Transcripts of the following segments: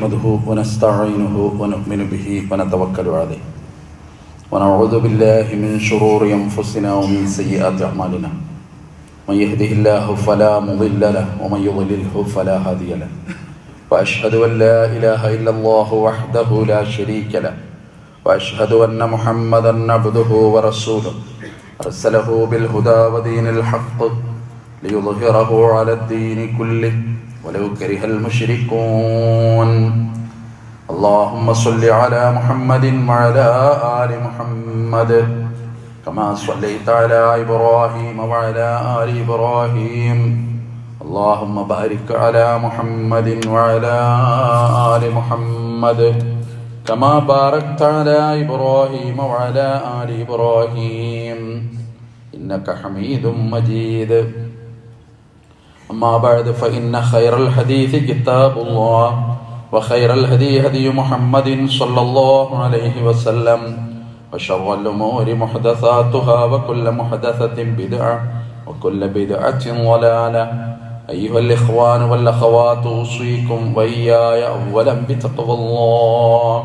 نحمده ونستعينه ونؤمن به ونتوكل عليه ونعوذ بالله من شرور أنفسنا ومن سيئات أعمالنا من يهده الله فلا مضل له ومن يضلله فلا هادي له وأشهد أن لا إله إلا الله وحده لا شريك له وأشهد أن محمدا عبده ورسوله أرسله بالهدى ودين الحق ليظهره على الدين كله ولو كره المشركون اللهم صل على محمد وعلى آل محمد كما صليت على إبراهيم وعلى آل إبراهيم اللهم بارك على محمد وعلى آل محمد كما باركت على إبراهيم وعلى آل إبراهيم إنك حميد مجيد أما بعد فإن خير الحديث كتاب الله وخير الهدي هدي محمد صلى الله عليه وسلم وشر الأمور محدثاتها وكل محدثة بدعة وكل بدعة ضلالة أيها الإخوان والأخوات أوصيكم وإياي أولا بتقوى الله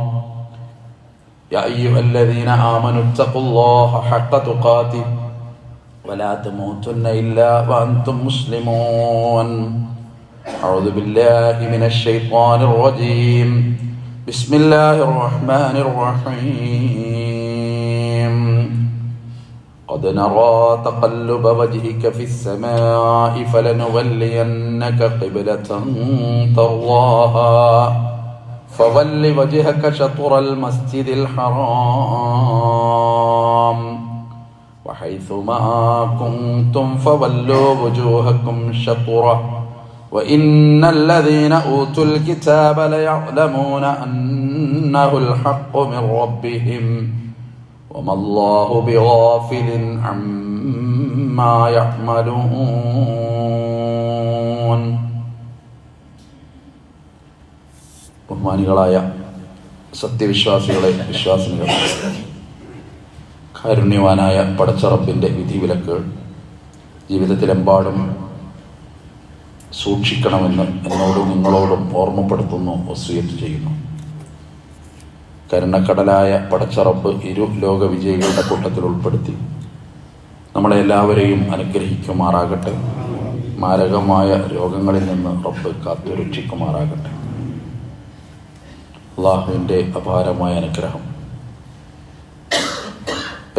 يا أيها الذين آمنوا اتقوا الله حق تقاته ولا تموتن إلا وأنتم مسلمون أعوذ بالله من الشيطان الرجيم بسم الله الرحمن الرحيم قد نرى تقلب وجهك في السماء فلنولينك قبلة ترضاها فول وجهك شطر المسجد الحرام وحيث ما كنتم فولوا وجوهكم شطره وإن الذين أوتوا الكتاب ليعلمون أنه الحق من ربهم وما الله بغافل عما يعملون. ബഹുമാനികളായ സത്യവിശ്വാസികളെ, വിശ്വാസിനികളെ, കാരുണ്യവാനായ പടച്ചറപ്പിൻ്റെ വിധിവിലക്കുകൾ ജീവിതത്തിലെമ്പാടും സൂക്ഷിക്കണമെന്ന് എന്നോടും നിങ്ങളോടും ഓർമ്മപ്പെടുത്തുന്നു, വസിയത്ത് ചെയ്യുന്നു. കരുണക്കടലായ പടച്ചറപ്പ് ഇരു ലോക വിജയികളുടെ കൂട്ടത്തിൽ ഉൾപ്പെടുത്തി നമ്മളെ എല്ലാവരെയും അനുഗ്രഹിക്കുമാറാകട്ടെ. മാരകമായ രോഗങ്ങളിൽ നിന്ന് റബ്ബ് കാത്തുരക്ഷിക്കുമാറാകട്ടെ. അള്ളാഹുവിൻ്റെ അപാരമായ അനുഗ്രഹം.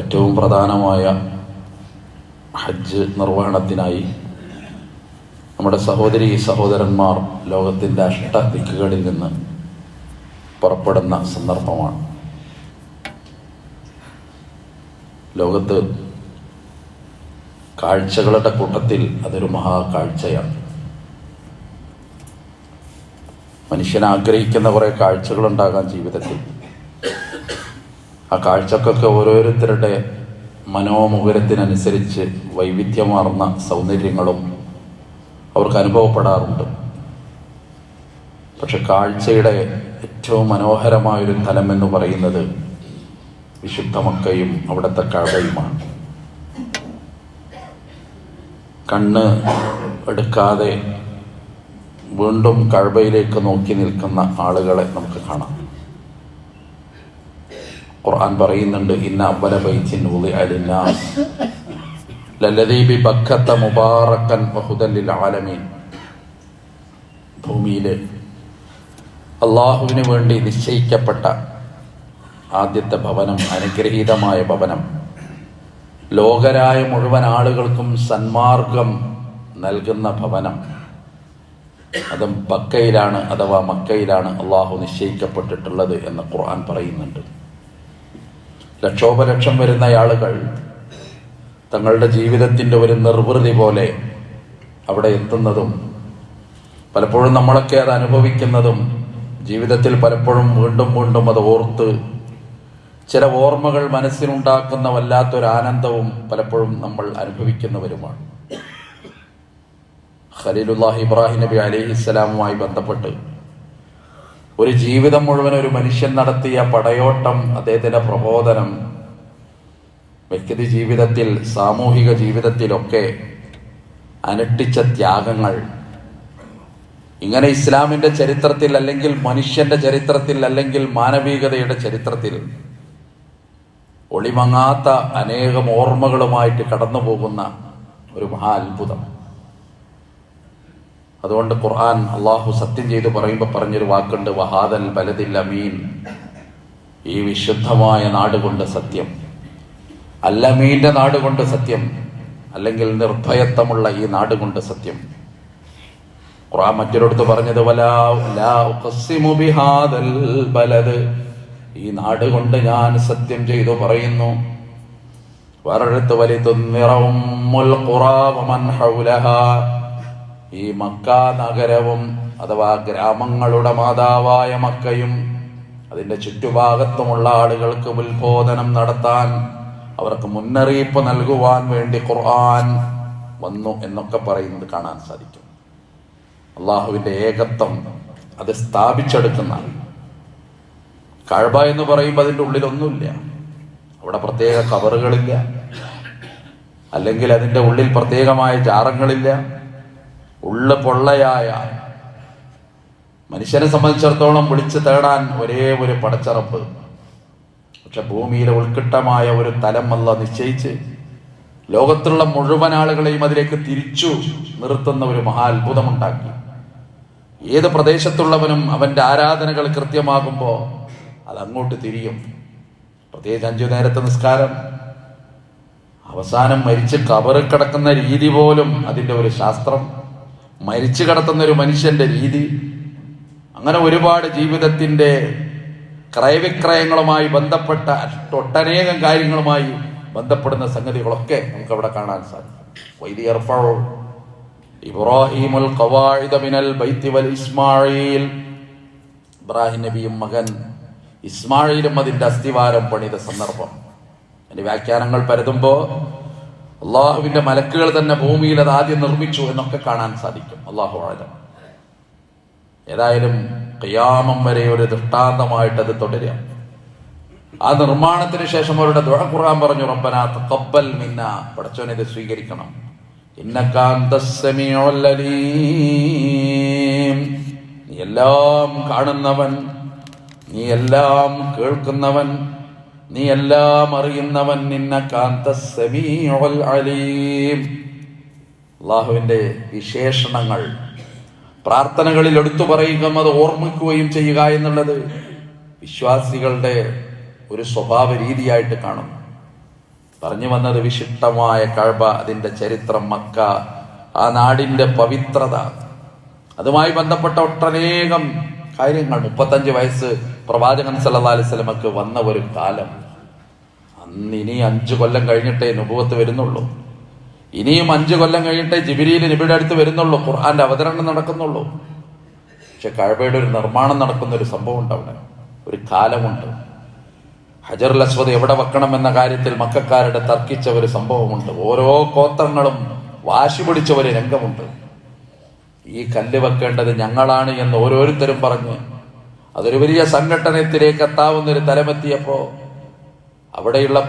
ഏറ്റവും പ്രധാനമായ ഹജ്ജ് നിർവഹണത്തിനായി നമ്മുടെ സഹോദരീ സഹോദരന്മാർ ലോകത്തിൻ്റെ അഷ്ടദിക്കുകളിൽ നിന്ന് പുറപ്പെടുന്ന സന്ദർഭമാണ്. ലോകത്ത് കാഴ്ചകളുടെ കൂട്ടത്തിൽ അതൊരു മഹാകാഴ്ചയാണ്. മനുഷ്യൻ ആഗ്രഹിക്കുന്ന കുറേ കാഴ്ചകളുണ്ടാകാം ജീവിതത്തിൽ. ആ കാഴ്ചക്കൊക്കെ ഓരോരുത്തരുടെ മനോമുഖരത്തിനനുസരിച്ച് വൈവിധ്യമാർന്ന സൗന്ദര്യങ്ങളും അവർക്ക് അനുഭവപ്പെടാറുണ്ട്. പക്ഷെ കാഴ്ചയുടെ ഏറ്റവും മനോഹരമായൊരു തലം എന്ന് പറയുന്നത് വിശുദ്ധ മക്കയും അവിടുത്തെ കഅബയുമാണ്. കണ്ണ് എടുക്കാതെ വീണ്ടും കഅബയിലേക്ക് നോക്കി നിൽക്കുന്ന ആളുകളെ നമുക്ക് കാണാം. ഖുർആൻ പറയുന്നുണ്ട്, ഇന്ന അവ്വല ബൈത്തിൻ വുദിഅ ലിന്നാസ് ലല്ലദീ ബിബക്കത മുബാറകൻ വഹുദൻ ലിൽ ആലമീൻ. ഭൂമിയിലെ അള്ളാഹുവിന് വേണ്ടി നിശ്ചയിക്കപ്പെട്ട ആദ്യത്തെ ഭവനം, അനുഗ്രഹീതമായ ഭവനം, ലോകരായ മുഴുവൻ ആളുകൾക്കും സന്മാർഗം നൽകുന്ന ഭവനം, അത് ബക്കയിലാണ് അഥവാ മക്കയിലാണ് അള്ളാഹു നിശ്ചയിക്കപ്പെട്ടിട്ടുള്ളത് എന്ന് ഖുർആൻ പറയുന്നുണ്ട്. ലക്ഷോപലക്ഷം വരുന്ന ആളുകൾ തങ്ങളുടെ ജീവിതത്തിൻ്റെ ഒരു നിർവൃതി പോലെ അവിടെ എത്തുന്നതും പലപ്പോഴും നമ്മളൊക്കെ അത് അനുഭവിക്കുന്നതും ജീവിതത്തിൽ പലപ്പോഴും വീണ്ടും വീണ്ടും അത് ഓർത്ത് ചില ഓർമ്മകൾ മനസ്സിനുണ്ടാക്കുന്ന വല്ലാത്തൊരാനന്ദവും പലപ്പോഴും നമ്മൾ അനുഭവിക്കുന്നവരുമാണ്. ഖലീലുല്ലാഹി ഇബ്രാഹിം നബി അലൈഹിസ്സലാമുമായി ബന്ധപ്പെട്ട് ഒരു ജീവിതം മുഴുവൻ ഒരു മനുഷ്യൻ നടത്തിയ പടയോട്ടം, അദ്ദേഹത്തിൻ്റെ പ്രബോധനം, വ്യക്തി ജീവിതത്തിൽ സാമൂഹിക ജീവിതത്തിലൊക്കെ അനുഷ്ഠിച്ച ത്യാഗങ്ങൾ ഇങ്ങനെ ഇസ്ലാമിന്റെ ചരിത്രത്തിൽ, അല്ലെങ്കിൽ മനുഷ്യന്റെ ചരിത്രത്തിൽ, അല്ലെങ്കിൽ മാനവികതയുടെ ചരിത്രത്തിൽ ഒളിമങ്ങാത്ത അനേകം ഓർമ്മകളുമായിട്ട് കടന്നു പോകുന്ന ഒരു മഹാ അത്ഭുതം. അതുകൊണ്ട് ഖുർആൻ അള്ളാഹു സത്യം ചെയ്ത് പറയുമ്പോൾ പറഞ്ഞൊരു വാക്കുണ്ട്, വഹാദൽ ബലദിൽ അമീൻ, ഈ വിശുദ്ധമായ നാട് കൊണ്ട് സത്യം, അല്ലമീന്റെ നാട് കൊണ്ട് സത്യം, അല്ലെങ്കിൽ നിർഭയത്വമുള്ള ഈ നാട് കൊണ്ട് സത്യം. ഖുർആൻ മറ്റൊരിടത്ത് പറഞ്ഞത് ലാ ഉഖ്സിമു ബിഹാദൽ ബലദ്, ഈ നാട് കൊണ്ട് ഞാൻ സത്യം ചെയ്തു പറയുന്നു. വേറൊരിടത്ത് വലിതുൻദിറഉമ്മുൽ ഖുറാ വമൻ ഹൗലഹാ, ഈ മക്ക നഗരവും അഥവാ ഗ്രാമങ്ങളുടെ മാതാവായ മക്കയും അതിന്റെ ചുറ്റുഭാഗത്തുമുള്ള ആളുകൾക്ക് ഉത്ബോധനം നടത്താൻ, അവർക്ക് മുന്നറിയിപ്പ് നൽകുവാൻ വേണ്ടി ഖുർആൻ വന്നു എന്നൊക്കെ പറയുന്നത് കാണാൻ സാധിക്കും. അള്ളാഹുവിന്റെ ഏകത്വം അത് സ്ഥാപിച്ചെടുക്കുന്ന കഅബ എന്ന് പറയുമ്പോൾ അതിൻ്റെ ഉള്ളിലൊന്നുമില്ല. അവിടെ പ്രത്യേക കവറുകളില്ല, അല്ലെങ്കിൽ അതിൻ്റെ ഉള്ളിൽ പ്രത്യേകമായ ജാറങ്ങളില്ല. ഉള്ളു പൊള്ളയായ മനുഷ്യനെ സംബന്ധിച്ചിടത്തോളം വിളിച്ചു തേടാൻ ഒരേ ഒരു പടച്ചറപ്പ്. പക്ഷെ ഭൂമിയിലെ ഉൾക്കിട്ടമായ ഒരു തലം അല്ലാഹ് നിശ്ചയിച്ച് ലോകത്തുള്ള മുഴുവൻ ആളുകളെയും അതിലേക്ക് തിരിച്ചു നിർത്തുന്ന ഒരു മഹാ അത്ഭുതമുണ്ടാക്കി. ഏത് പ്രദേശത്തുള്ളവനും അവന്റെ ആരാധനകൾ കൃത്യമാകുമ്പോൾ അതങ്ങോട്ട് തിരിയും. പ്രത്യേകിച്ച് 5 നേരത്തെ നിസ്കാരം, അവസാനം മരിച്ച് കബറിൽ കിടക്കുന്ന രീതി പോലും അതിൻ്റെ ഒരു ശാസ്ത്രം, മരിച്ചു കിടത്തുന്ന ഒരു മനുഷ്യന്റെ രീതി, അങ്ങനെ ഒരുപാട് ജീവിതത്തിന്റെ ക്രയവിക്രയങ്ങളുമായി ബന്ധപ്പെട്ട ഒട്ടനേകം കാര്യങ്ങളുമായി ബന്ധപ്പെടുന്ന സംഗതികളൊക്കെ നമുക്ക് അവിടെ കാണാൻ സാധിക്കും. ഇബ്രാഹിമുൽ ഖവാഇദ മിനൽ ബൈത്തി വൽ ഇസ്മാഈൽ, ഇബ്രാഹിം നബിയും മകൻ ഇസ്മാഈലും അതിന്റെ അസ്ഥിവാരം പണിത സന്ദർഭം. അതിന്റെ വ്യാഖ്യാനങ്ങൾ പരതുമ്പോൾ അള്ളാഹുവിന്റെ മലക്കുകൾ തന്നെ ഭൂമിയിൽ അത് ആദ്യം നിർമ്മിച്ചു എന്നൊക്കെ കാണാൻ സാധിക്കും. അള്ളാഹു ആലം. ഏതായാലും ഖിയാമം വരെ ഒരു ദൃഷ്ടാന്തമായിട്ട് അത് തുടരുക. ആ നിർമ്മാണത്തിന് ശേഷം അവരുടെ ദുആ ഖുർആൻ പറഞ്ഞു, റബ്ബനാ തഖബ്ബൽ മിന്നാ, പടച്ചോനെ ഇത് സ്വീകരിക്കണം, ഇന്നക അന്തസ് സമീഉൽ അലീം, നീ എല്ലാം കാണുന്നവൻ, നീ എല്ലാം കേൾക്കുന്നവൻ, നീ എല്ലാം അറിയുന്നവൻ, ഇന്നക അന്തസ് സമീഉൽ അലീം. അല്ലാഹുവിന്റെ വിശേഷണങ്ങൾ പ്രാർത്ഥനകളിൽ എടുത്തു പറയുകയും അത് ഓർമ്മിക്കുകയും ചെയ്യുക എന്നുള്ളത് വിശ്വാസികളുടെ ഒരു സ്വഭാവ രീതിയായിട്ട് കാണുന്നു. പറഞ്ഞു വന്നത് വിശിഷ്ടമായ കഅബ, അതിന്റെ ചരിത്രം, മക്ക, ആ നാടിന്റെ പവിത്രത, അതുമായി ബന്ധപ്പെട്ട ഒട്ടനേകം കാര്യങ്ങൾ. 35 വയസ്സ് പ്രവാചകൻ സല്ലല്ലാഹു അലൈഹി വസല്ലമക്ക് വന്ന ഒരു കാലം. അന്ന് ഇനി 5 കൊല്ലം കഴിഞ്ഞിട്ടേ നുബുവത്ത് വരുന്നുള്ളൂ. ഇനിയും 5 കൊല്ലം കഴിഞ്ഞിട്ടേ ജിബ്രീൽ നബിയുടെ അടുത്ത് വരുന്നുള്ളൂ, ഖുർആന്റെ അവതരണം നടക്കുന്നുള്ളൂ. പക്ഷെ കഅബയുടെ ഒരു നിർമ്മാണം നടക്കുന്ന ഒരു സംഭവം ഉണ്ട്. അവിടെ ഒരു കാലമുണ്ട്. ഹജറുൽ അസ്വദ് എവിടെ വെക്കണം എന്ന കാര്യത്തിൽ മക്കക്കാരുടെ തർക്കിച്ച ഒരു സംഭവമുണ്ട്. ഓരോ ഗോത്രങ്ങളും വാശി പിടിച്ച ഒരു രംഗമുണ്ട്. ഈ കല്ല് വെക്കേണ്ടത് ഞങ്ങളാണ് എന്ന് ഓരോരുത്തരും പറഞ്ഞ് അതൊരു വലിയ സംഘടനത്തിലേക്ക് എത്താവുന്ന ഒരു തലമെത്തിയപ്പോ അവിടെയുള്ള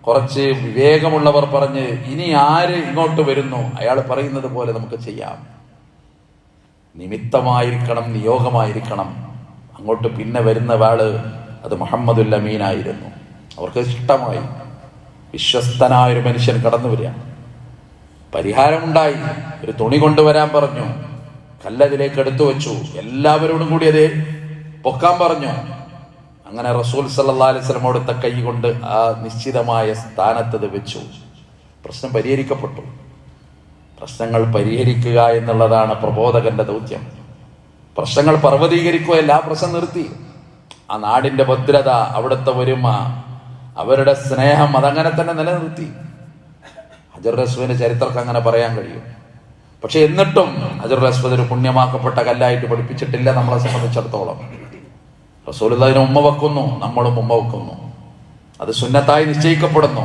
കുറച്ച് വിവേകമുള്ളവർ പറഞ്ഞ്, ഇനി ആര് ഇങ്ങോട്ട് വരുന്നു അയാൾ പറയുന്നത് പോലെ നമുക്ക് ചെയ്യാം, നിമിത്തമായിരിക്കണം, നിയോഗമായിരിക്കണം. അങ്ങോട്ട് പിന്നെ വരുന്ന ആള് അത് മുഹമ്മദുൽ അമീനായിരുന്നു. അവർക്ക് ഇഷ്ടമായി. വിശ്വസ്തനായൊരു മനുഷ്യൻ കടന്നു വരിക. പരിഹാരമുണ്ടായി. ഒരു തുണി കൊണ്ടുവരാൻ പറഞ്ഞു, കല്ലതിലേക്ക് എടുത്തു വെച്ചു. എല്ലാവരോടും കൂടി അത് പൊക്കാൻ പറഞ്ഞു. അങ്ങനെ റസൂൽ സല്ലല്ലാഹു അലൈഹി വസല്ലം അവിടുത്തെ കൈ കൊണ്ട് ആ നിശ്ചിതമായ സ്ഥാനത്തത് വെച്ചു. പ്രശ്നം പരിഹരിക്കപ്പെട്ടു. പ്രശ്നങ്ങൾ പരിഹരിക്കുക എന്നുള്ളതാണ് പ്രബോധകന്റെ ദൗത്യം. പ്രശ്നങ്ങൾ പർവ്വതീകരിക്കുകയല്ല, ആ പ്രശ്നം നിർത്തി. ആ നാടിന്റെ ഭദ്രത, അവിടുത്തെ ഒരുമ, അവരുടെ സ്നേഹം അതങ്ങനെ തന്നെ നിലനിർത്തി. ഹജറുൽ അസ്വദിന്റെ ചരിത്രമൊക്കെ അങ്ങനെ പറയാൻ കഴിയും. പക്ഷെ എന്നിട്ടും ഹജറുൽ അസ്വദ് ഒരു പുണ്യമാക്കപ്പെട്ട കല്ലായിട്ട് പഠിപ്പിച്ചിട്ടില്ല നമ്മളെ സംബന്ധിച്ചിടത്തോളം. റസൂലുള്ളാഹിനെ ഉമ്മ വെക്കുന്നു, നമ്മളും ഉമ്മ വെക്കുന്നു. അത് സുന്നത്തായി നിശ്ചയിക്കപ്പെടുന്നു.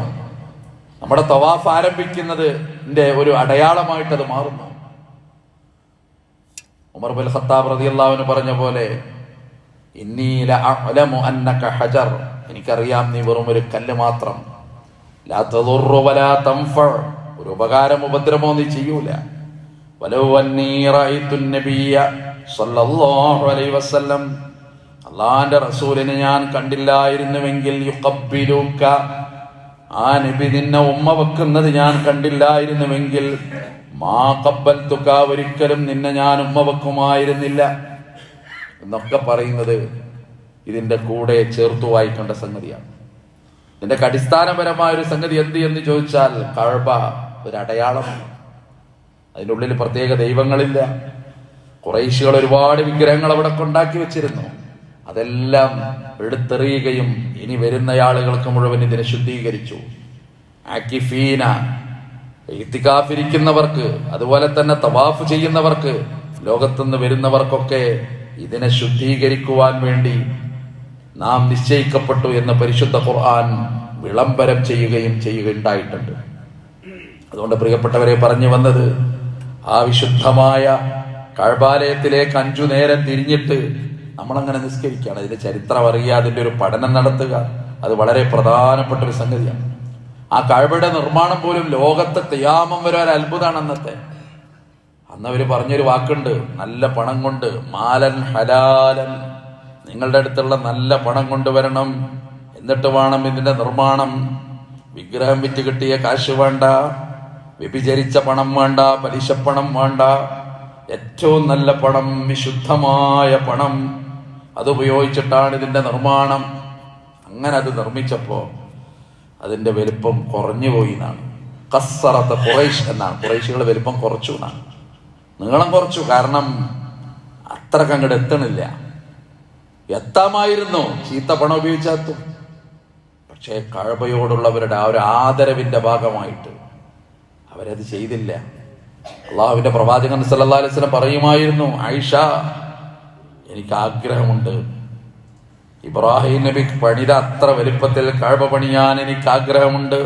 നമ്മുടെ തവാഫ് ആരംഭിക്കുന്നതിന്റെ ഒരു അടയാളമായിട്ട് അത് മാറുന്നു. ഉമർ ബിൻ ഖത്താബ് റളിയല്ലാഹു അൻഹു പറഞ്ഞ പോലെ, ഇന്നി ലഅലമു അന്നക ഹജർ, എനിക്കറിയാം നീ വെറും ഒരു കല്ല് മാത്രം. ലാ തദുറു വലാ തൻഫഉ, ഒരു ഉപകാരം ഉപദ്രവമോ നീ ചെയ്യൂല. വലൗ അന്നീ റഅയ്തു നബിയ സല്ലല്ലാഹു അലൈഹി വസല്ലം, അള്ളാന്റെ റസൂലിനെ ഞാൻ കണ്ടില്ലായിരുന്നുവെങ്കിൽ, യുഖബ്ബിലുക, ആ നബി നിന്നെ ഉമ്മ വെക്കുന്നത് ഞാൻ കണ്ടില്ലായിരുന്നുവെങ്കിൽ, മാ ഖബ്ബൽതുക, ഒരിക്കലും നിന്നെ ഞാൻ ഉമ്മ വെക്കുമായിരുന്നില്ല എന്നൊക്കെ പറയുന്നത് ഇതിന്റെ കൂടെ ചേർത്തു വായിക്കേണ്ട സംഗതിയാണ്. ഇതിന്റെ അടിസ്ഥാനപരമായ ഒരു സംഗതി എന്ത് എന്ന് ചോദിച്ചാൽ, കഅബ ഒരു അടയാളമാണ്. അതിൻ്റെ ഉള്ളിൽ പ്രത്യേക ദൈവങ്ങളില്ല. ഖുറൈശികൾ ഒരുപാട് വിഗ്രഹങ്ങൾ അവിടെ ഉണ്ടാക്കി വെച്ചിരുന്നു. അതെല്ലാം എടുത്തെറിയുകയും ഇനി വരുന്ന ആളുകൾക്ക് മുഴുവൻ ഇതിനെ ശുദ്ധീകരിച്ചു. ആക്കിഫീന, ഇത്തികാഫിരിക്കുന്നവർക്ക്, അതുപോലെ തന്നെ തവാഫ് ചെയ്യുന്നവർക്ക്, ലോകത്തുനിന്ന് വരുന്നവർക്കൊക്കെ ഇതിനെ ശുദ്ധീകരിക്കുവാൻ വേണ്ടി നാം നിശ്ചയിക്കപ്പെട്ടു എന്ന് പരിശുദ്ധ ഖുർആൻ വിളംബരം ചെയ്യുകയുണ്ടായിട്ടുണ്ട്. അതുകൊണ്ട് പ്രിയപ്പെട്ടവരെ, പറഞ്ഞു വന്നത്, ആ വിശുദ്ധമായ കഅബാലയത്തിലേക്ക് 5 നേരം തിരിഞ്ഞിട്ട് നമ്മളങ്ങനെ നിസ്കരിക്കുകയാണ്. അതിന്റെ ചരിത്രം അറിയുക, അതിന്റെ ഒരു പഠനം നടത്തുക, അത് വളരെ പ്രധാനപ്പെട്ട ഒരു സംഗതിയാണ്. ആ കഅബയുടെ നിർമ്മാണം പോലും ലോകത്തെ ഖിയാമം വരെ ഒരു അത്ഭുതമാണ്. അന്ന് അവര് പറഞ്ഞൊരു വാക്കുണ്ട്, നല്ല പണം കൊണ്ട്, മാലൻ ഹലാലൻ, നിങ്ങളുടെ അടുത്തുള്ള നല്ല പണം കൊണ്ടുവരണം, എന്നിട്ട് വേണം ഇതിന്റെ നിർമ്മാണം. വിഗ്രഹം വിറ്റ് കിട്ടിയ കാശ് വേണ്ട, വ്യഭിചരിച്ച പണം വേണ്ട, പലിശപ്പണം വേണ്ട, ഏറ്റവും നല്ല പണം, വിശുദ്ധമായ പണം, അതുപയോഗിച്ചിട്ടാണ് ഇതിന്റെ നിർമ്മാണം. അങ്ങനെ അത് നിർമ്മിച്ചപ്പോ അതിന്റെ വലിപ്പം കുറഞ്ഞു പോയി എന്നാണ്. കസ്സറത്ത് ഖുറൈശ് എന്നാണ്, ഖുറൈശികൾ വലിപ്പം കുറച്ചു എന്നാണ്, നീളം കുറച്ചു. കാരണം അത്രക്ക് അങ്ങോട്ട് എത്തണില്ല. എത്താമായിരുന്നു, ചീത്ത പണം ഉപയോഗിച്ചാത്തും. പക്ഷേ കഅബയോടുള്ളവരുടെ ആ ഒരു ആദരവിന്റെ ഭാഗമായിട്ട് അവരത് ചെയ്തില്ല. അള്ളാഹുവിന്റെ പ്രവാചകൻ സല്ലല്ലാഹു അലൈഹി വസല്ലം പറയുമായിരുന്നു, ആയിഷ, എനിക്ക് ആഗ്രഹമുണ്ട്, ഇബ്രാഹിം നബി പണിത അത്ര വലിപ്പത്തിൽ കഅബ പണിയാൻ എനിക്ക് ആഗ്രഹമുണ്ട്.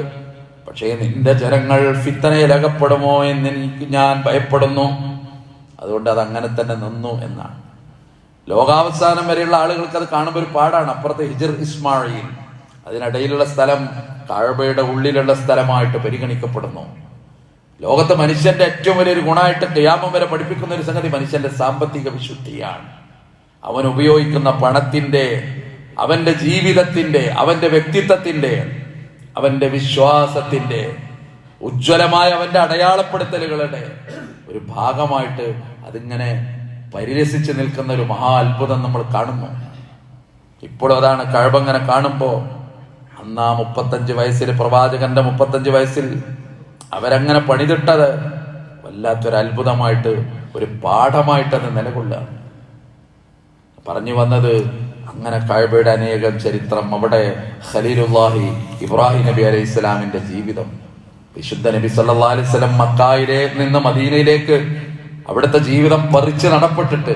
പക്ഷേ നിന്റെ ജനങ്ങൾ ഫിത്തനയിൽ അകപ്പെടുമോ എന്ന് ഞാൻ ഭയപ്പെടുന്നു. അതുകൊണ്ട് അത് അങ്ങനെ തന്നെ നിന്നു എന്നാണ്. ലോകാവസാനം വരെയുള്ള ആളുകൾക്ക് അത് കാണുമ്പോൾ ഒരു പാടാണ്. അപ്പുറത്തെ ഹിജ്ർ ഇസ്മായിൽ, അതിനിടയിലുള്ള സ്ഥലം കഅബയുടെ ഉള്ളിലുള്ള സ്ഥലമായിട്ട് പരിഗണിക്കപ്പെടുന്നു. ലോകത്തെ മനുഷ്യന്റെ ഏറ്റവും വലിയൊരു ഗുണമായിട്ട് ഖിയാമം വരെ പഠിപ്പിക്കുന്ന ഒരു സംഗതി മനുഷ്യന്റെ സാമ്പത്തിക വിശുദ്ധിയാണ്. അവൻ ഉപയോഗിക്കുന്ന പണത്തിന്റെ, അവന്റെ ജീവിതത്തിന്റെ, അവന്റെ വ്യക്തിത്വത്തിന്റെ, അവന്റെ വിശ്വാസത്തിന്റെ, ഉജ്ജ്വലമായ അവന്റെ അടയാളപ്പെടുത്തലുകളുടെ ഒരു ഭാഗമായിട്ട് അതിങ്ങനെ പരിരസിച്ച് നിൽക്കുന്ന ഒരു മഹാ അത്ഭുതം നമ്മൾ കാണുന്നു. ഇപ്പോഴും അതാണ്. കഅബ ഇങ്ങനെ കാണുമ്പോ, അന്ന് ആ 35 വയസ്സിൽ, പ്രവാചകന്റെ 35 വയസ്സിൽ അവരങ്ങനെ പണിതിട്ടത് വല്ലാത്തൊരു അത്ഭുതമായിട്ട്, ഒരു പാഠമായിട്ട് അത് നിലകൊള്ളുക. പറഞ്ഞു വന്നത്, അങ്ങനെ കഅബയുടെ അനേകം ചരിത്രം, അവിടെ ഖലീലുല്ലാഹി ഇബ്രാഹിം നബി അലൈഹി ഇസ്ലാമിന്റെ ജീവിതം, വിശുദ്ധ നബി സല്ലല്ലാഹു അലൈഹി വസല്ലം മക്കയിലെ നിന്ന് മദീനയിലേക്ക് അവിടുത്തെ ജീവിതം പറിച്ച് നടപ്പെട്ടിട്ട്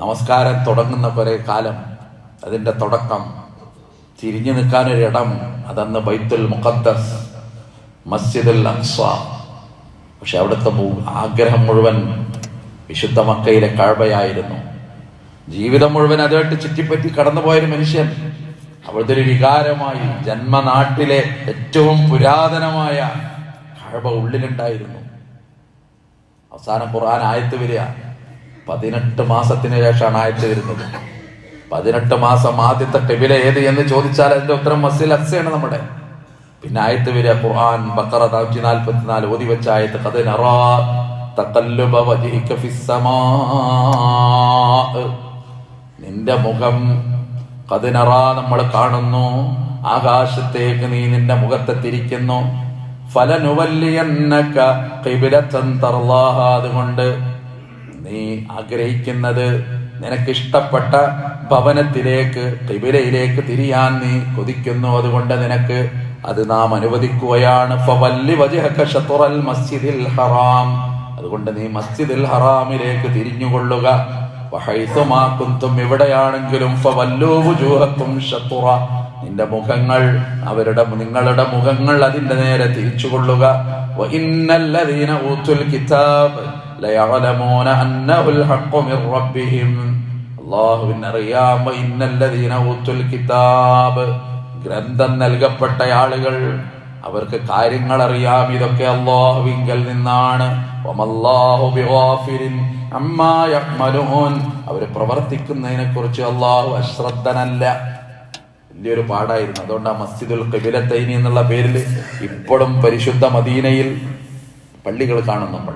നമസ്കാരം തുടങ്ങുന്ന കുറെ കാലം, അതിന്റെ തുടക്കം, തിരിഞ്ഞു നിൽക്കാനൊരിടം, അതന്ന് ബൈത്തുൽ മുഖദ്ദസ്, മസ്ജിദുൽ അഖ്സ. പക്ഷെ അവിടുത്തെ ആഗ്രഹം മുഴുവൻ വിശുദ്ധ മക്കയിലെ കഅബയായിരുന്നു. ജീവിതം മുഴുവൻ അതുമായിട്ട് ചുറ്റിപ്പറ്റി കടന്നുപോയൊരു മനുഷ്യൻ അവിടുത്തെ ഒരു വികാരമായി, ജന്മനാട്ടിലെ ഏറ്റവും പുരാതനമായ കഅബ ഉള്ളിലുണ്ടായിരുന്നു. അവസാനം ഖുർആൻ ആയത്ത് വരിക 18 മാസത്തിന് ശേഷമാണ് ആയത്ത് വരുന്നത്. 18 മാസം ആദ്യത്തെ ഖിബല ഏത് എന്ന് ചോദിച്ചാൽ അതിന്റെ ഉത്തരം മസ്ജിദുൽ അഖ്സയാണ് നമ്മുടെ. പിന്നെ ആയത്ത് വരിക ഖുർആൻ ബഖറ 144 ഓതി വെച്ച ആയത്ത്, ഖദ് നറാ തഖല്ലുബ വജ്ഹിക ഫിസ്സമാ, നിന്റെ മുഖം, ഖദ് നറാ, നമ്മൾ കാണുന്നു, ആകാശത്തേക്ക് നീ നിന്റെ മുഖത്തെ തിരിക്കുന്നു. ഫലനുവല്ലിയന്നക ഖിബ്ലതൻ തർളാഹ, അതുകൊണ്ട് നീ ആഗ്രഹിക്കുന്നത്, നിനക്കിഷ്ടപ്പെട്ട ഭവനത്തിലേക്ക്, ഖിബ്ലയിലേക്ക് തിരിയാൻ നീ കൊതിക്കുന്നു. അതുകൊണ്ട് നിനക്ക് അത് നാം അനുവദിക്കുകയാണ്. ഫവല്ലി വജ്ഹക ശത്റൽ മസ്ജിദിൽ ഹറാം, അതുകൊണ്ട് നീ മസ്ജിദുൽ ഹറാമിലേക്ക് തിരിഞ്ഞുകൊള്ളുക. വഹൈസുമാ കുന്തും, എവിടെയാണെങ്കിലും, ഫവല്ലൂ വുജൂഹക്കും ശത്റ, നിന്റെ മുഖങ്ങൾ, നിങ്ങളുടെ മുഖങ്ങൾ അതിന്റെ നേരെ തിരിച്ചുകൊള്ളുക. വഇന്നല്ലദീന ഊതുൽ കിതാബ് ലയഅലമൂന അന്നഹുൽ ഹഖ്ഖു മിർ റബ്ബിഹിം, അല്ലാഹുവിനറിയാം. വഇന്നല്ലദീന ഊതുൽ കിതാബ്, ഗ്രന്ഥം നൽകപ്പെട്ട ആളുകൾ, അവർക്ക് കാര്യങ്ങൾ അറിയാം. ഇതൊക്കെ അല്ലാഹുവിങ്കൽ നിന്നാണ്. വമല്ലാഹു ബിഗാഫിലിൻ അമ്മാ യഅ്മലൂൻ. അവർ പ്രവർത്തിക്കുന്നതിനെ കുറിച്ച് അല്ലാഹു അശ്രദ്ധനല്ല. വലിയൊരു പാടായിരുന്നു. അതുകൊണ്ട് മസ്ജിദുൽ ഖിബലത്തൈനി എന്നുള്ള പേരിൽ ഇപ്പോഴും പരിശുദ്ധ മദീനയിൽ പള്ളികൾ കാണും നമ്മൾ.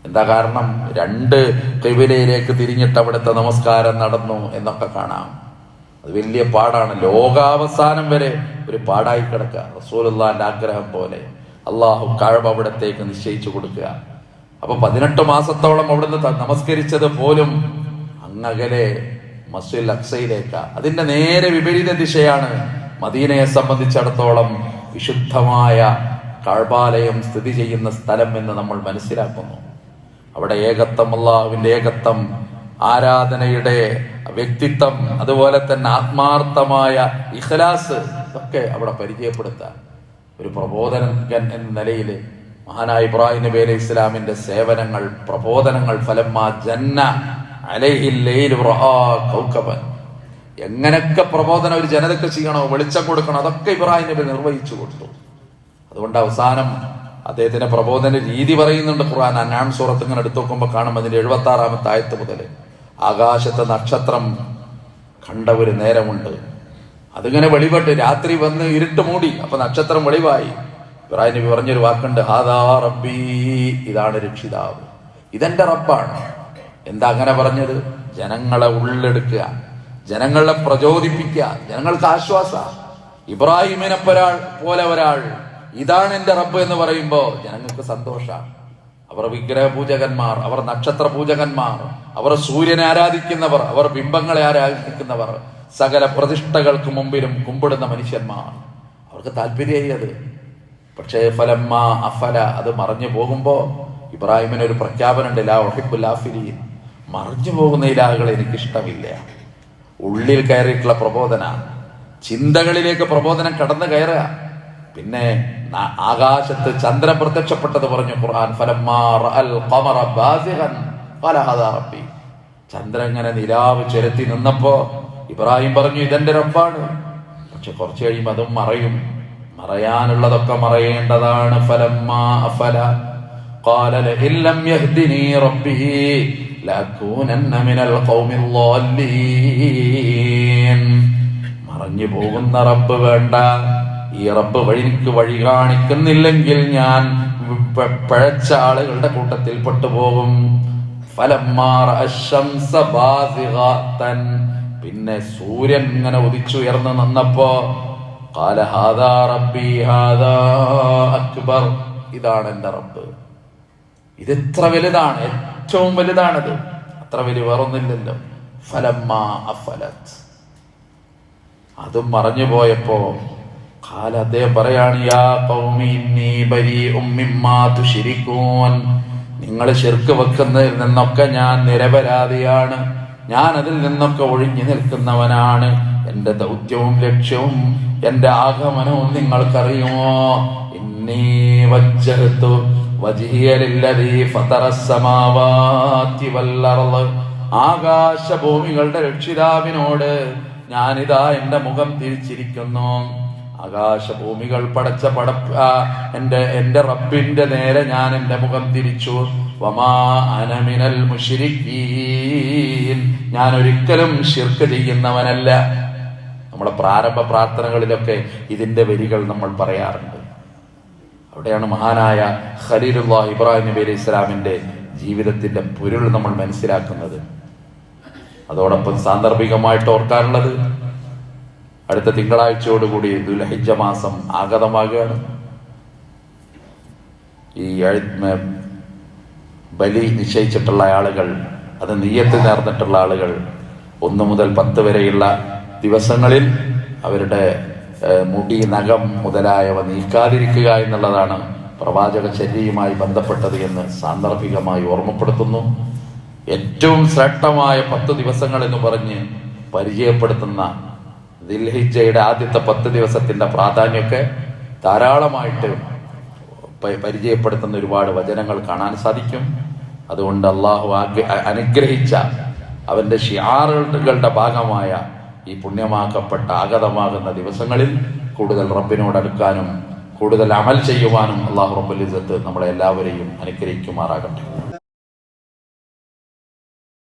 എന്താ കാരണം? 2 ഖിബലയിലേക്ക് തിരിഞ്ഞിട്ട് അവിടുത്തെ നമസ്കാരം നടന്നു എന്നൊക്കെ കാണാം. അത് വലിയ പാടാണ്. ലോകാവസാനം വരെ ഒരു പാടായി കിടക്കുക. റസൂലുള്ളാഹിന്റെ ആഗ്രഹം പോലെ അള്ളാഹു കഅബ അവിടത്തേക്ക് നിശ്ചയിച്ചു കൊടുക്കുക. അപ്പൊ 18 മാസത്തോളം അവിടുന്ന് നമസ്കരിച്ചത് പോലും അങ്ങകലെ മസ്ജിദുൽ അഖ്സയിലേക്ക. അതിന്റെ നേരെ വിപരീത ദിശയാണ് മദീനയെ സംബന്ധിച്ചിടത്തോളം വിശുദ്ധമായ കഅബാലയം സ്ഥിതി ചെയ്യുന്ന സ്ഥലം എന്ന് നമ്മൾ മനസ്സിലാക്കുന്നു. അവിടെ ഏകത്വം, അല്ലാഹുവിന്റെ ഏകത്വം, ആരാധനയുടെ വ്യക്തിത്വം, അതുപോലെ തന്നെ ആത്മാർത്ഥമായ ഇഖ്ലാസ് ഒക്കെ അവിടെ പരിചയപ്പെടുത്താൻ ഒരു പ്രബോധനകൻ എന്ന നിലയിൽ മഹാനായ ഇബ്രാഹിം നബി അലൈഹി ഇസ്ലാമിന്റെ സേവനങ്ങൾ, പ്രബോധനങ്ങൾ, ഫലമ്മാ ജന്ന അലൈഹിൽ ലൈലു റആ കൗകബൻ, എങ്ങനെയൊക്കെ പ്രബോധനം ഒരു ജനതയ്ക്ക് ചെയ്യണോ, വെളിച്ചം കൊടുക്കണോ, അതൊക്കെ ഇബ്രാഹിം നബി നിർവഹിച്ചു കൊടുത്തു. അതുകൊണ്ട് അവസാനം അദ്ദേഹത്തിന്റെ പ്രബോധന രീതി പറയുന്നുണ്ട് ഖുർആൻ. അൻആം സൂറത്ത് ഇങ്ങനെ എടുത്തു നോക്കുമ്പോൾ കാണും അതിന്റെ 76-ാമത്തെ ആയത്ത് മുതൽ ആകാശത്തെ നക്ഷത്രം കണ്ട ഒരു നേരമുണ്ട്. അതിങ്ങനെ വെളിപ്പെട്ട് രാത്രി വന്ന് ഇരുട്ട് മൂടി. അപ്പൊ നക്ഷത്രം വെളിവായി. ഇബ്രാഹിം നബി പറഞ്ഞൊരു വാക്കുണ്ട്, ഹാദാ റബ്ബി, ഇതാണ് രക്ഷിതാവ്, ഇതെന്റെ റബ്ബാണ്. എന്താ അങ്ങനെ പറഞ്ഞത്? ജനങ്ങളെ ഉള്ളെടുക്കുക, ജനങ്ങളെ പ്രചോദിപ്പിക്കുക, ജനങ്ങൾക്ക് ആശ്വാസ. ഇബ്രാഹിമിനെ പോലെ ഒരാൾ ഇതാണ് എന്റെ റബ്ബ് എന്ന് പറയുമ്പോ ജനങ്ങൾക്ക് സന്തോഷമാണ്. അവർ വിഗ്രഹ പൂജകന്മാർ, അവർ നക്ഷത്ര പൂജകന്മാർ, അവർ സൂര്യനെ ആരാധിക്കുന്നവർ, അവർ ബിംബങ്ങളെ ആരാധിക്കുന്നവർ, സകല പ്രതിഷ്ഠകൾക്ക് മുമ്പിലും കുമ്പിടുന്ന മനുഷ്യന്മാർ, അവർക്ക് താല്പര്യമായി അത്. പക്ഷേ ഫലമ്മ അഫല, അത് മറഞ്ഞു പോകുമ്പോ ഇബ്രാഹിമിന് ഒരു പ്രഖ്യാപനം ഉണ്ട്, ലാ ഉഹിബ്ബുൽ ആഫിലീൻ, മറഞ്ഞു പോകുന്ന ഇലാഹുകളെ എനിക്കിഷ്ടമില്ല. ഉള്ളിൽ കയറിയിട്ടുള്ള പ്രബോധന, ചിന്തകളിലേക്ക് പ്രബോധനം കടന്നു കയറുക. പിന്നെ ആകാശത്ത് ചന്ദ്രൻ പ്രത്യക്ഷപ്പെട്ടത് പറഞ്ഞു ഖുർആൻ, ഫലമ്മാ റഅൽ ഖമറ ബാസിഗൻ ഖാല ഹാദാ റബ്ബി, ചന്ദ്രൻ ഇങ്ങനെ നിലാവ് ചെലുത്തി നിന്നപ്പോ ഇബ്രാഹിം പറഞ്ഞു ഇതെന്റെ റബ്ബാണ്. പക്ഷെ കുറച്ച് കഴിയുമ്പോൾ അതും മറയും. മറയാനുള്ളതൊക്കെ മറയേണ്ടതാണ്. ഫലമ്മാ അഫല ഖാല ലഇൻ ലം യഹ്ദിനി റബ്ബി ലഅകൂനന്ന മിനൽ ഖൗമിൽ ളാല്ലീൻ. മറഞ്ഞു പോകുന്ന റബ്ബ് വേണ്ട, ഈ റബ്ബ് എനിക്ക് വഴി കാണിക്കുന്നില്ലെങ്കിൽ ഞാൻ പഴച്ച ആളുകളുടെ കൂട്ടത്തിൽ പെട്ടുപോകും. പിന്നെ സൂര്യൻ ഇങ്ങനെ ഉദിച്ചുയർന്ന് നിന്നപ്പോ ഖാല ഹാദാ റബ്ബി ഹാദാ അക്ബർ, ഇതാണ് എന്റെ റബ്ബ്, ഇത് ഇത്ര വലുതാണ്, ഏറ്റവും വലുതാണത്, അത്ര വലിയ വേറൊന്നില്ലല്ലോ. ഫലമ്മാ അഫലത്, അതും മറഞ്ഞു പോയപ്പോ ഖാല, അദ്ദേഹം പറയാണ്, യാ ഖൗമി ഇന്നി ബരീഉം മിമ്മാ തുശ്രികൂൻ, നിങ്ങൾ ശിർക്ക് വെക്കുന്നതിൽ നിന്നൊക്കെ ഞാൻ നിരപരാധിയാണ്, ഞാൻ അതിൽ നിന്നൊക്കെ ഒഴിഞ്ഞു നിൽക്കുന്നവനാണ്. എന്റെ ദൗത്യവും ലക്ഷ്യവും എന്റെ ആഗമനവും നിങ്ങൾക്കറിയുമോ? ഇന്നി വജ്ജഹ്തു വജ്ഹിയ ലില്ലദീ ഫതറസ് സമാവാതി വൽ അർള്, ആകാശഭൂമികളുടെ രക്ഷിതാവിനോട് ഞാനിതാ എന്റെ മുഖം തിരിച്ചിരിക്കുന്നു. ആകാശഭൂമികൾ പടച്ച എന്റെ റബ്ബിന്റെ നേരെ ഞാൻ എന്റെ മുഖം തിരിച്ചു. വമാ അന മിനൽ മുശ്രിക്കീൻ, ഞാൻ ഒരിക്കലും ശിർക്ക് ചെയ്യുന്നവനല്ല. നമ്മുടെ പ്രാരംഭ പ്രാർത്ഥനകളിലൊക്കെ ഇതിന്റെ വരികൾ നമ്മൾ പറയാറുണ്ട്. അവിടെയാണ് മഹാനായ ഖലീലുല്ലാഹ് ഇബ്രാഹിം നബി അലൈഹി ഇസ്ലാമിന്റെ ജീവിതത്തിന്റെ പൊരുൾ നമ്മൾ മനസ്സിലാക്കുന്നത്. അതോടൊപ്പം സാന്ദർഭികമായിട്ട് ഓർക്കാനുള്ളത്, അടുത്ത തിങ്കളാഴ്ചയോടുകൂടി ദുൽഹിജ്ജ മാസം ആഗതമാകുകയാണ്. ഈ ബലി നിശ്ചയിച്ചിട്ടുള്ള ആളുകൾ, അത് നിയ്യത്ത് നേർന്നിട്ടുള്ള ആളുകൾ 1 മുതൽ 10 വരെയുള്ള ദിവസങ്ങളിൽ അവരുടെ മുടി, നഖം മുതലായവ നീക്കാതിരിക്കുക എന്നുള്ളതാണ് പ്രവാചക ചര്യയുമായി ബന്ധപ്പെട്ടത് എന്ന് സാന്ദർഭികമായി ഓർമ്മപ്പെടുത്തുന്നു. ഏറ്റവും ശ്രേഷ്ഠമായ 10 ദിവസങ്ങൾ എന്ന് പറഞ്ഞ് പരിചയപ്പെടുത്തുന്ന ദുൽഹിജ്ജയുടെ ആദ്യത്തെ 10 ദിവസത്തിന്റെ പ്രാധാന്യമൊക്കെ ധാരാളമായിട്ട് പരിചയപ്പെടുത്തുന്ന ഒരുപാട് വചനങ്ങൾ കാണാൻ സാധിക്കും. അതുകൊണ്ട് അള്ളാഹു അനുഗ്രഹിച്ച അവന്റെ ഷിആറുകളുടെ ഭാഗമായ ഈ പുണ്യമാക്കപ്പെട്ട ആഗതമാകുന്ന ദിവസങ്ങളിൽ കൂടുതൽ റബ്ബിനോട് അടുക്കാനും കൂടുതൽ അമൽ ചെയ്യുവാനും അല്ലാഹു റബ്ബുൽ ഇസ്സത്ത് നമ്മളെ എല്ലാവരെയും അനുഗ്രഹിക്കുമാറാകട്ടെ.